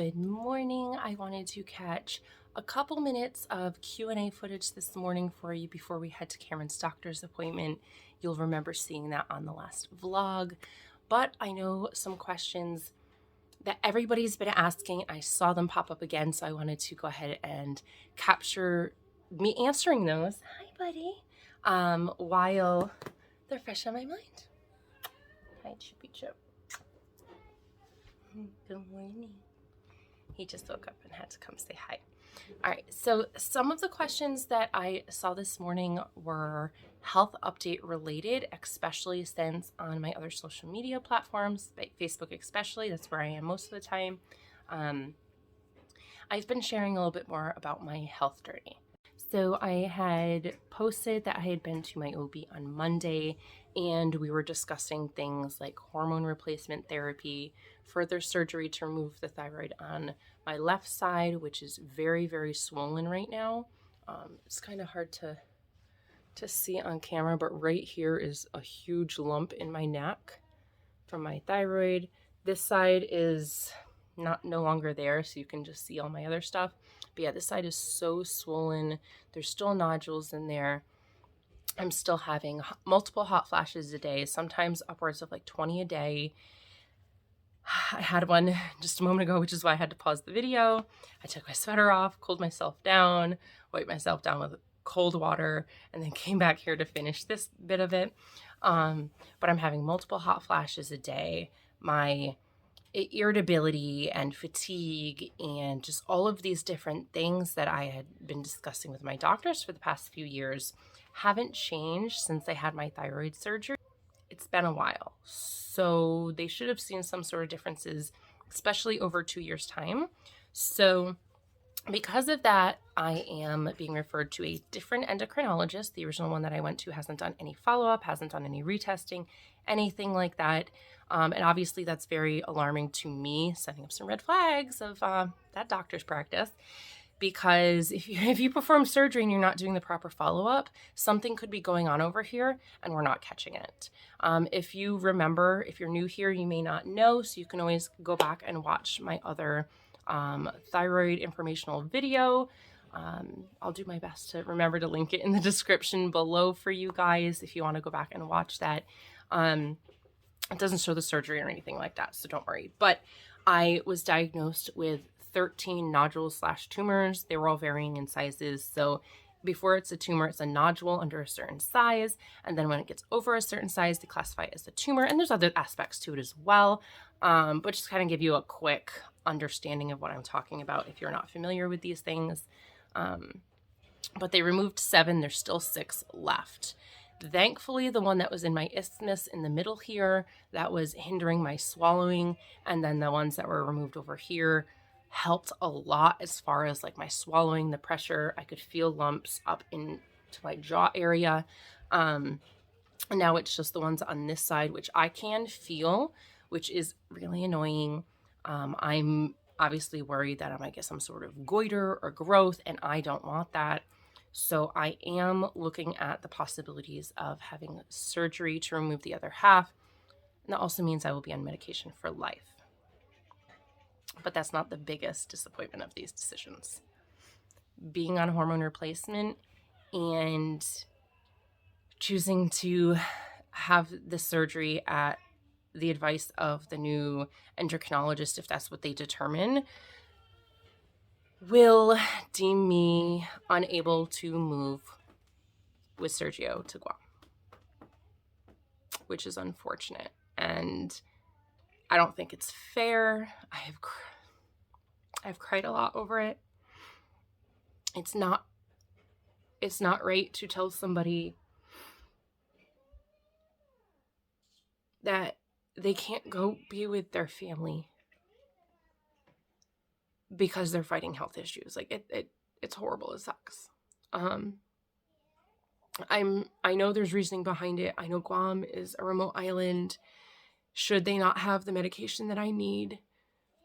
Good morning. I wanted to catch a couple minutes of Q&A footage this morning for you before we head to Cameron's doctor's appointment. You'll remember seeing that on the last vlog, but I know some questions that everybody's been asking. I saw them pop up again, so I wanted to go ahead and capture me answering those. Hi, buddy. While they're fresh on my mind. Hi, Chippy Chip. Good morning. He just woke up and had to come say hi. All right, so some of the questions that I saw this morning were health update related, especially since on my other social media platforms, Facebook especially, that's where I am most of the time, I've been sharing a little bit more about my health journey. So I had posted that I had been to my OB on Monday, and we were discussing things like hormone replacement therapy, further surgery to remove the thyroid on my left side, which is very, very swollen right now. It's kind of hard to see on camera, but right here is a huge lump in my neck from my thyroid. This side is no longer there, so you can just see all my other stuff. But yeah, this side is so swollen. There's still nodules in there. I'm still having multiple hot flashes a day, sometimes upwards of like 20 a day. I had one just a moment ago, which is why I had to pause the video. I took my sweater off, cooled myself down, wiped myself down with cold water, and then came back here to finish this bit of it. But I'm having multiple hot flashes a day. My irritability and fatigue and just all of these different things that I had been discussing with my doctors for the past few years haven't changed since I had my thyroid surgery. It's been a while, so they should have seen some sort of differences, especially over 2 years' time. So because of that, I am being referred to a different endocrinologist. The original one that I went to hasn't done any follow-up, hasn't done any retesting, anything like that. And obviously that's very alarming to me, setting up some red flags of that doctor's practice. Because if you perform surgery and you're not doing the proper follow-up, something could be going on over here and we're not catching it. If you remember, if you're new here, you may not know, so you can always go back and watch my other thyroid informational video. I'll do my best to remember to link it in the description below for you guys if you want to go back and watch that. It doesn't show the surgery or anything like that, so don't worry. But I was diagnosed with 13 nodules / tumors. They were all varying in sizes. So before it's a tumor, it's a nodule under a certain size. And then when it gets over a certain size, they classify it as a tumor. And there's other aspects to it as well. But just kind of give you a quick understanding of what I'm talking about if you're not familiar with these things. But they removed 7. There's still 6 left. Thankfully, the one that was in my isthmus in the middle here, that was hindering my swallowing. And then the ones that were removed over here helped a lot as far as like my swallowing, the pressure. I could feel lumps up into my jaw area. And now it's just the ones on this side, which I can feel, which is really annoying. I'm obviously worried that I might get some sort of goiter or growth, and I don't want that. So I am looking at the possibilities of having surgery to remove the other half. And that also means I will be on medication for life. But that's not the biggest disappointment of these decisions. Being on hormone replacement and choosing to have the surgery at the advice of the new endocrinologist, if that's what they determine, will deem me unable to move with Sergio to Guam, which is unfortunate. And I don't think it's fair. I've cried a lot over it. It's not right to tell somebody that they can't go be with their family because they're fighting health issues. Like it's horrible. It sucks. I know there's reasoning behind it. I know Guam is a remote island. Should they not have the medication that I need?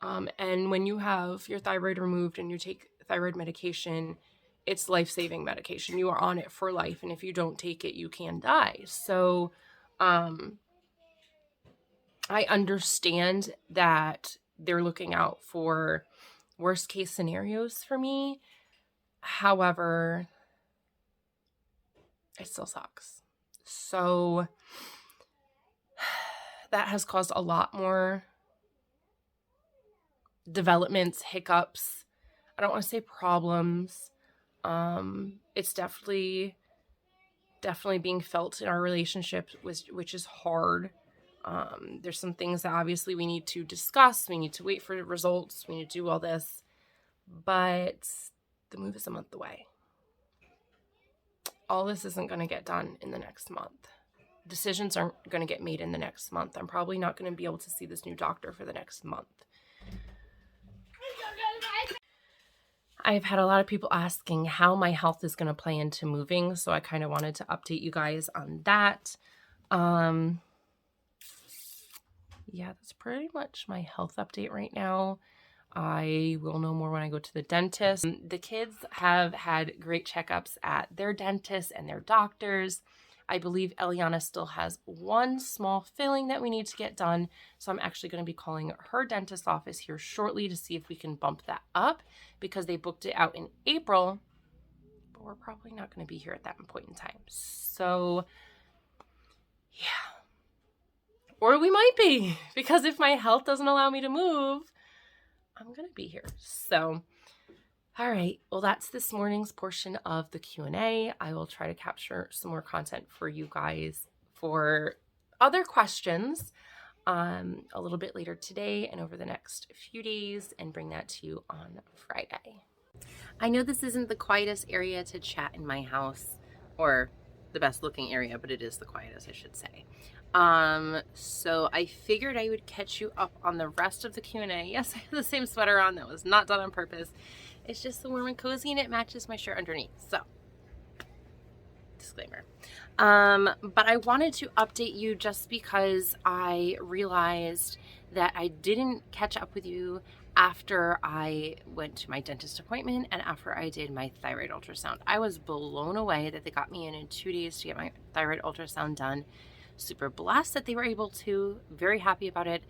And when you have your thyroid removed and you take thyroid medication, it's life-saving medication. You are on it for life. And if you don't take it, you can die. So, I understand that they're looking out for worst case scenarios for me. However, it still sucks. So that has caused a lot more developments, hiccups. I don't want to say problems. It's definitely being felt in our relationship, which is hard. There's some things that obviously we need to discuss. We need to wait for results. We need to do all this. But the move is a month away. All this isn't going to get done in the next month. Decisions aren't going to get made in the next month. I'm probably not going to be able to see this new doctor for the next month. I've had a lot of people asking how my health is going to play into moving, so I kind of wanted to update you guys on that. Yeah, that's pretty much my health update right now. I will know more when I go to the dentist. The kids have had great checkups at their dentist and their doctors. I believe Eliana still has one small filling that we need to get done. So I'm actually going to be calling her dentist office here shortly to see if we can bump that up, because they booked it out in April, but we're probably not going to be here at that point in time. So yeah, or we might be, because if my health doesn't allow me to move, I'm going to be here. So, all right. Well, that's this morning's portion of the Q&A. I will try to capture some more content for you guys for other questions a little bit later today and over the next few days, and bring that to you on Friday. I know this isn't the quietest area to chat in my house, or the best looking area, but it is the quietest, I should say. So I figured I would catch you up on the rest of the Q&A. Yes, I have the same sweater on. That was not done on purpose. It's just so warm and cozy, and it matches my shirt underneath. So, disclaimer. But I wanted to update you just because I realized that I didn't catch up with you after I went to my dentist appointment and after I did my thyroid ultrasound. I was blown away that they got me in 2 days to get my thyroid ultrasound done. Super blessed that they were able to. Very happy about it.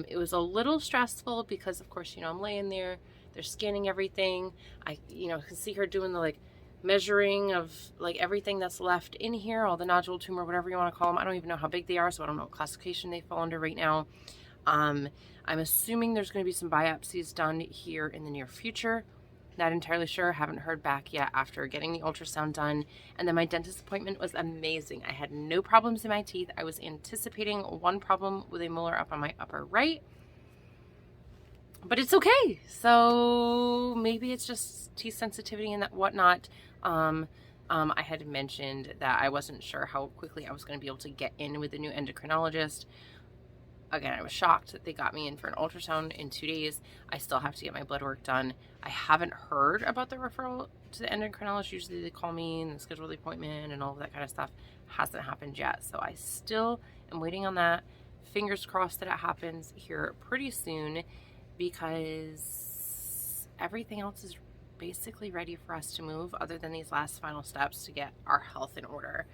It was a little stressful because, of course, I'm laying there. They're scanning everything. I can see her doing the measuring of everything that's left in here, all the nodule, tumor, whatever you want to call them. I don't even know how big they are, so I don't know what classification they fall under right now. I'm assuming there's going to be some biopsies done here in the near future. Not entirely sure. Haven't heard back yet after getting the ultrasound done. And then my dentist appointment was amazing. I had no problems in my teeth. I was anticipating one problem with a molar up on my upper right, but it's okay. So maybe it's just teeth sensitivity and that whatnot. I had mentioned that I wasn't sure how quickly I was going to be able to get in with the new endocrinologist. Again, I was shocked that they got me in for an ultrasound in 2 days. I still have to get my blood work done. I haven't heard about the referral to the endocrinologist. Usually they call me and schedule the appointment and all of that kind of stuff. Hasn't happened yet. So I still am waiting on that. Fingers crossed that it happens here pretty soon, because everything else is basically ready for us to move, other than these last final steps to get our health in order.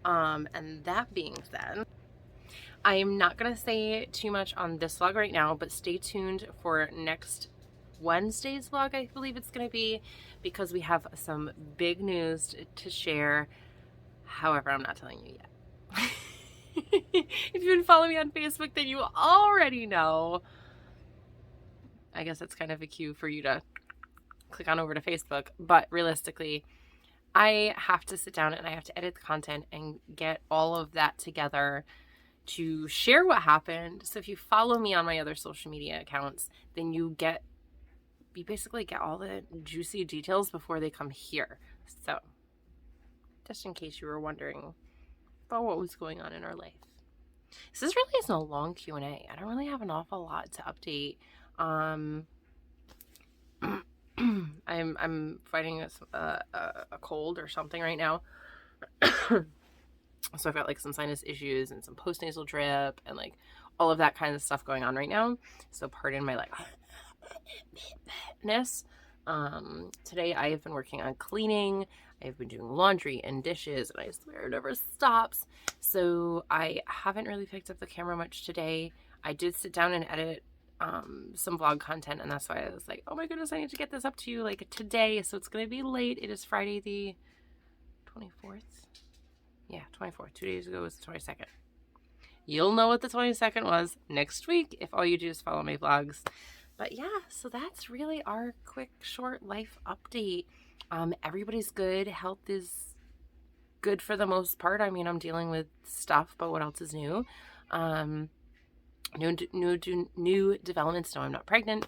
And that being said, I am not going to say too much on this vlog right now, but stay tuned for next Wednesday's vlog, I believe it's going to be, because we have some big news to share. However, I'm not telling you yet. If you've been following me on Facebook, then you already know. I guess that's kind of a cue for you to click on over to Facebook. But realistically, I have to sit down and I have to edit the content and get all of that together to share what happened. So if you follow me on my other social media accounts, then you basically get all the juicy details before they come here. So just in case you were wondering about what was going on in our life. This really isn't a long Q&A. I don't really have an awful lot to update. I'm fighting a cold or something right now. So I've got some sinus issues and some postnasal drip and all of that kind of stuff going on right now. So pardon my ness. Today I have been working on cleaning. I've been doing laundry and dishes, and I swear it never stops. So I haven't really picked up the camera much today. I did sit down and edit some vlog content, and that's why I was like, oh my goodness, I need to get this up to you like today, so it's gonna be late. It is Friday the 24th. Yeah, 24th. 2 days ago was the 22nd. You'll know what the 22nd was next week if all you do is follow my vlogs. But yeah, so that's really our quick, short life update. Everybody's good. Health is good for the most part. I mean, I'm dealing with stuff, but what else is new? New developments. No, I'm not pregnant.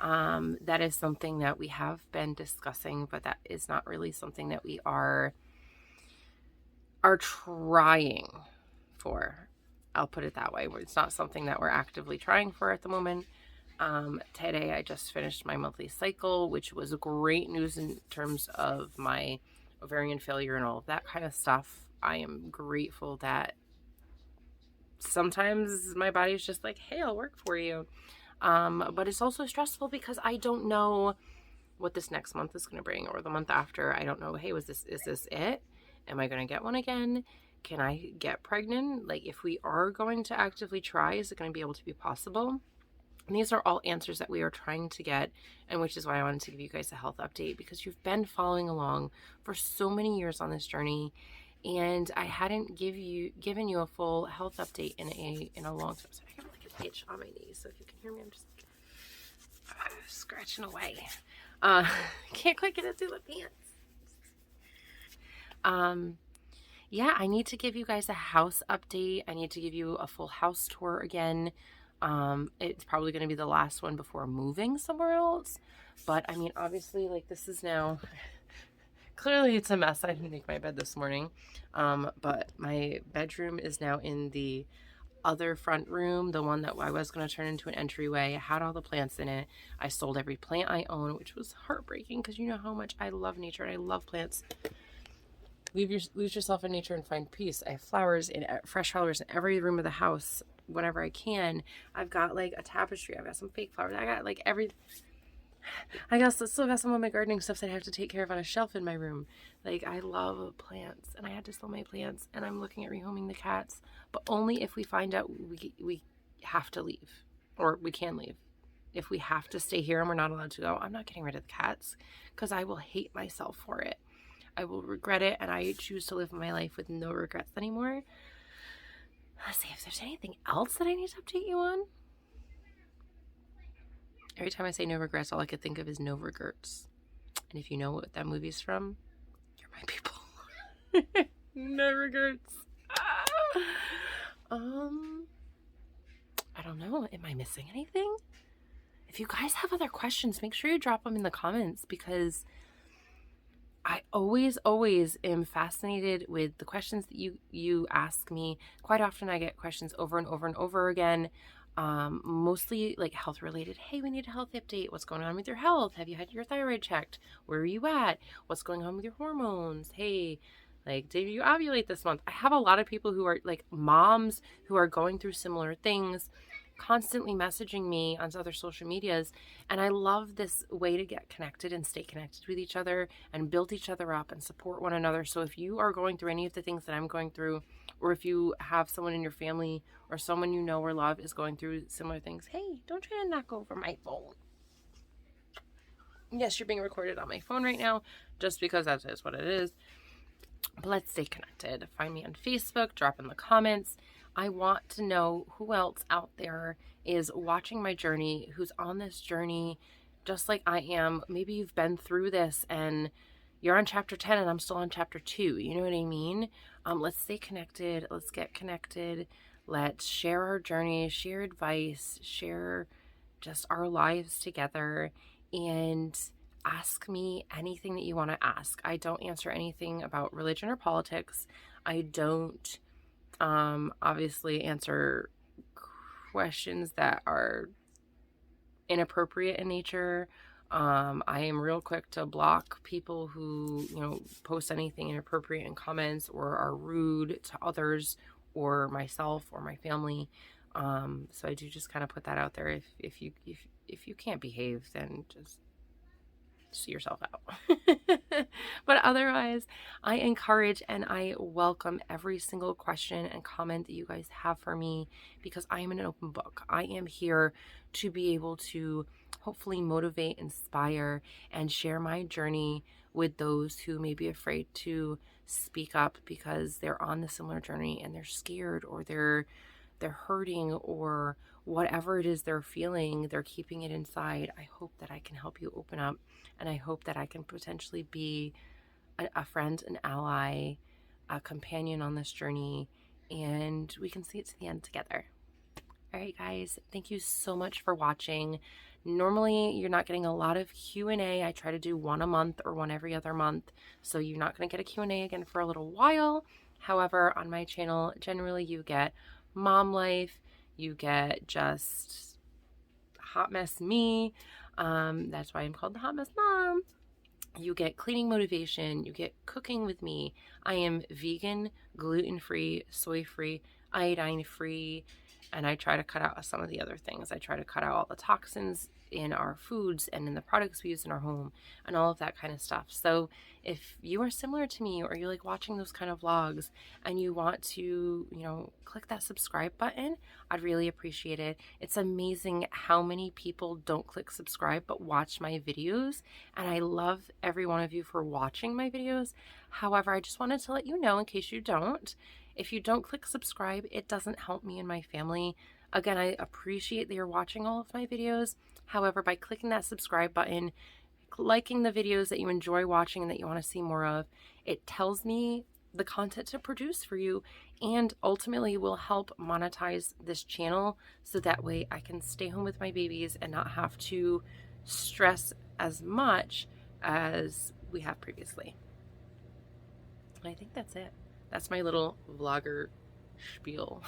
That is something that we have been discussing, but that is not really something that we are trying for. I'll put it that way. It's not something that we're actively trying for at the moment. Today I just finished my monthly cycle, which was great news in terms of my ovarian failure and all of that kind of stuff. I am grateful that sometimes my body's just like, hey, I'll work for you. But it's also stressful because I don't know what this next month is going to bring, or the month after. I don't know, hey, is this it? Am I going to get one again? Can I get pregnant? Like, if we are going to actively try, is it going to be able to be possible? And these are all answers that we are trying to get, and which is why I wanted to give you guys a health update, because you've been following along for so many years on this journey, and I hadn't given you a full health update in a long time. So I have like an itch on my knees, so if you can hear me, I'm just like scratching away. Can't quite get it through the pants. Yeah, I need to give you guys a house update. I need to give you a full house tour again. It's probably going to be the last one before moving somewhere else. But I mean, obviously, like, this is now, clearly it's a mess. I didn't make my bed this morning. But my bedroom is now in the other front room, the one that I was going to turn into an entryway. I had all the plants in it. I sold every plant I own, which was heartbreaking because you know how much I love nature and I love plants. Lose yourself in nature and find peace. I have fresh flowers in every room of the house whenever I can. I've got like a tapestry. I've got some fake flowers. I got like still got some of my gardening stuff that I have to take care of on a shelf in my room. Like, I love plants, and I had to sell my plants, and I'm looking at rehoming the cats, but only if we find out we have to leave, or we can leave. If we have to stay here and we're not allowed to go, I'm not getting rid of the cats because I will hate myself for it. I will regret it, and I choose to live my life with no regrets anymore. Let's see if there's anything else that I need to update you on. Every time I say no regrets, all I could think of is No Regrets. And if you know what that movie's from, you're my people. No Regrets. I don't know. Am I missing anything? If you guys have other questions, make sure you drop them in the comments, because I always am fascinated with the questions that you ask me. Quite often I get questions over and over and over again, mostly like health related. Hey, we need a health update. What's going on with your health? Have you had your thyroid checked? Where are you at? What's going on with your hormones? Hey, like, did you ovulate this month? I have a lot of people who are like moms who are going through similar things, constantly messaging me on other social medias, and I love this way to get connected and stay connected with each other and build each other up and support one another. So if you are going through any of the things that I'm going through, or if you have someone in your family or someone you know or love is going through similar things, hey, don't try to knock over my phone. Yes, you're being recorded on my phone right now, just because that is what it is. But let's stay connected. Find me on Facebook, drop in the comments. I want to know who else out there is watching my journey, who's on this journey just like I am. Maybe you've been through this and you're on chapter 10 and I'm still on chapter 2. You know what I mean? Let's stay connected. Let's get connected. Let's share our journey, share advice, share just our lives together, and ask me anything that you want to ask. I don't answer anything about religion or politics. I don't obviously answer questions that are inappropriate in nature. I am real quick to block people who, post anything inappropriate in comments or are rude to others or myself or my family. So I do just kind of put that out there. If you can't behave, then just see yourself out. But otherwise, I encourage and I welcome every single question and comment that you guys have for me, because I am an open book. I am here to be able to hopefully motivate, inspire, and share my journey with those who may be afraid to speak up because they're on the similar journey and they're scared, or they're hurting, or whatever it is they're feeling, they're keeping it inside. I hope that I can help you open up, and I hope that I can potentially be a friend, an ally, a companion on this journey, and we can see it to the end together. All right, guys, thank you so much for watching. Normally, you're not getting a lot of Q&A. I try to do one a month or one every other month, so you're not going to get a Q&A again for a little while. However, on my channel, generally you get mom life, you get just hot mess me. That's why I'm called the Hot Mess Mom. You get cleaning motivation, you get cooking with me. I am vegan, gluten-free, soy-free, iodine-free, and I try to cut out some of the other things. I try to cut out all the toxins in our foods and in the products we use in our home and all of that kind of stuff. So if you are similar to me, or you like watching those kind of vlogs and you want to, click that subscribe button, I'd really appreciate it. It's amazing how many people don't click subscribe but watch my videos, and I love every one of you for watching my videos. However, I just wanted to let you know, in case you don't, if you don't click subscribe, it doesn't help me and my family. Again, I appreciate that you're watching all of my videos. However, by clicking that subscribe button, liking the videos that you enjoy watching and that you want to see more of, it tells me the content to produce for you, and ultimately will help monetize this channel, so that way I can stay home with my babies and not have to stress as much as we have previously. I think that's it. That's my little vlogger spiel.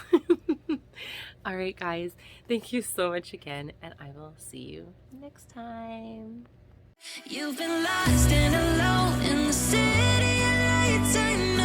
All right, guys, thank you so much again, and I will see you next time. You've been lost and alone in the city of ATNUB.